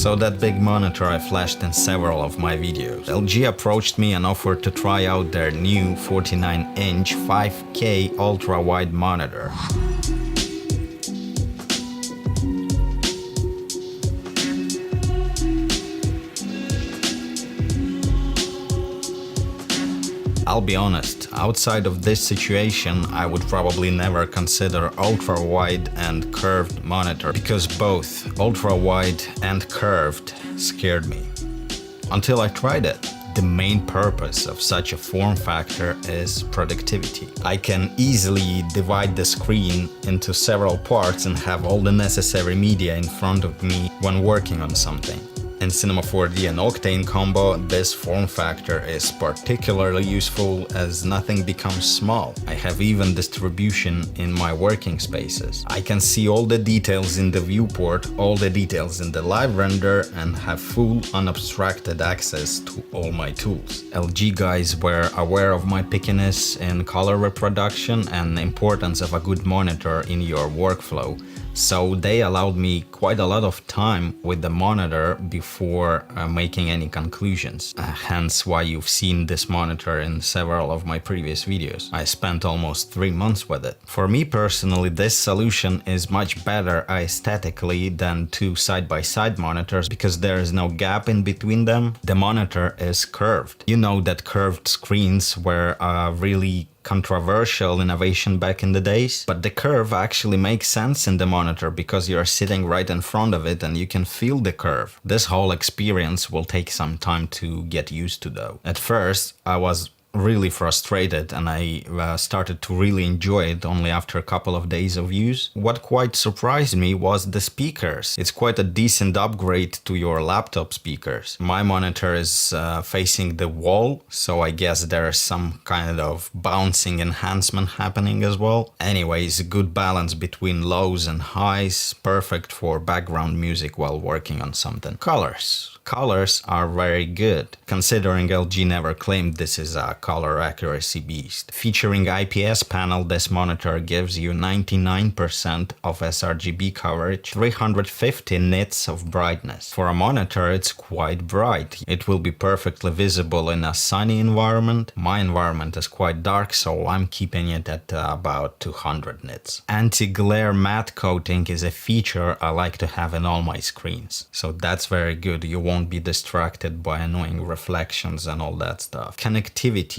So that big monitor I flashed in several of my videos. LG approached me and offered to try out their new 49-inch 5K ultra-wide monitor. I'll be honest, outside of this situation, I would probably never consider ultra-wide and curved monitor because both ultra-wide and curved scared me. Until I tried it. The main purpose of such a form factor is productivity. I can easily divide the screen into several parts and have all the necessary media in front of me when working on something. In Cinema 4D and Octane combo, this form factor is particularly useful as nothing becomes small. I have even distribution in my working spaces. I can see all the details in the viewport, all the details in the live render, and have full unobstructed access to all my tools. LG guys were aware of my pickiness in color reproduction and the importance of a good monitor in your workflow. So they allowed me quite a lot of time with the monitor before making any conclusions. Hence why you've seen this monitor in several of my previous videos. I spent almost 3 months with it. For me personally, this solution is much better aesthetically than two side-by-side monitors because there is no gap in between them. The monitor is curved. You know that curved screens were really controversial innovation back in the days, but the curve actually makes sense in the monitor because you're sitting right in front of it and you can feel the curve. This whole experience will take some time to get used to though. At first, I was really frustrated and I started to really enjoy it only after a couple of days of use. What quite surprised me was the speakers. It's quite a decent upgrade to your laptop speakers. My monitor is facing the wall, so I guess there's some kind of bouncing enhancement happening as well. Anyways, a good balance between lows and highs, perfect for background music while working on something. Colors are very good, considering LG never claimed this is a color accuracy beast. Featuring IPS panel, this monitor gives you 99% of sRGB coverage, 350 nits of brightness. For a monitor, it's quite bright. It will be perfectly visible in a sunny environment. My environment is quite dark, so I'm keeping it at about 200 nits. Anti-glare matte coating is a feature I like to have in all my screens, so that's very good. You won't be distracted by annoying reflections and all that stuff. Connectivity.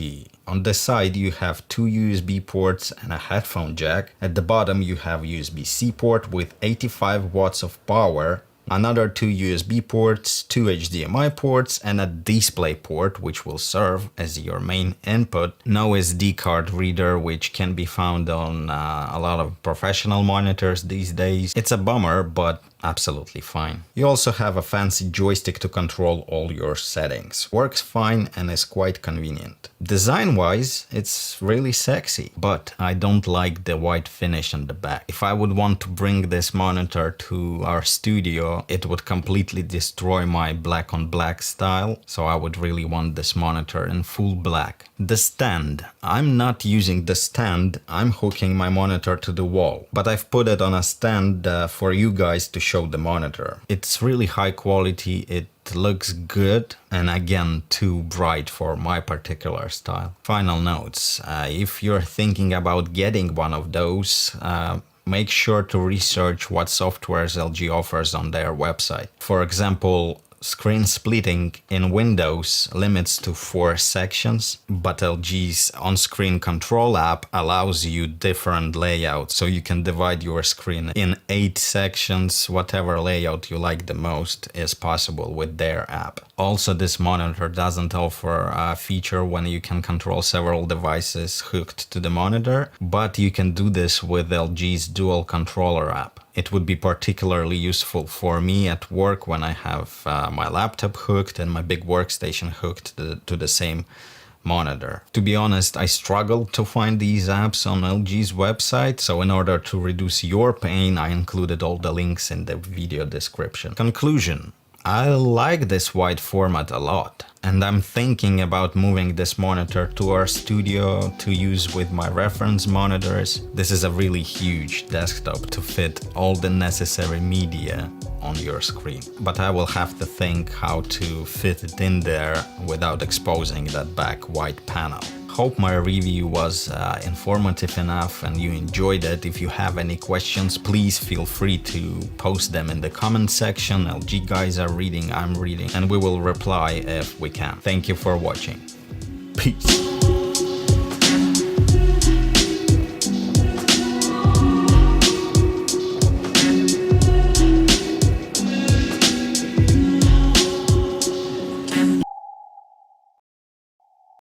On the side you have 2 USB ports and a headphone jack. At the bottom you have USB-C port with 85 watts of power, another 2 USB ports, 2 HDMI ports, and a display port which will serve as your main input. No SD card reader, which can be found on a lot of professional monitors these days. It's a bummer, but absolutely fine. You also have a fancy joystick to control all your settings. Works fine and is quite convenient. Design-wise, it's really sexy, but I don't like the white finish on the back. If I would want to bring this monitor to our studio, it would completely destroy my black on black style, so I would really want this monitor in full black. The stand. I'm not using the stand, I'm hooking my monitor to the wall, but I've put it on a stand for you guys to show the monitor. It's really high quality, it looks good, and again too bright for my particular style. Final notes. If you're thinking about getting one of those, make sure to research what softwares LG offers on their website. For example, screen splitting in Windows limits to 4 sections, but LG's on-screen control app allows you different layouts, so you can divide your screen in 8 sections. Whatever layout you like the most is possible with their app. Also, this monitor doesn't offer a feature when you can control several devices hooked to the monitor, but you can do this with LG's dual controller app. It would be particularly useful for me at work when I have my laptop hooked and my big workstation hooked to the same monitor. To be honest, I struggled to find these apps on LG's website, so in order to reduce your pain, I included all the links in the video description. Conclusion. I like this wide format a lot, and I'm thinking about moving this monitor to our studio to use with my reference monitors. This is a really huge desktop to fit all the necessary media on your screen, but I will have to think how to fit it in there without exposing that back white panel. Hope my review was informative enough and you enjoyed it. If you have any questions, please feel free to post them in the comment section. LG guys are reading, I'm reading, and we will reply if we can. Thank you for watching. Peace.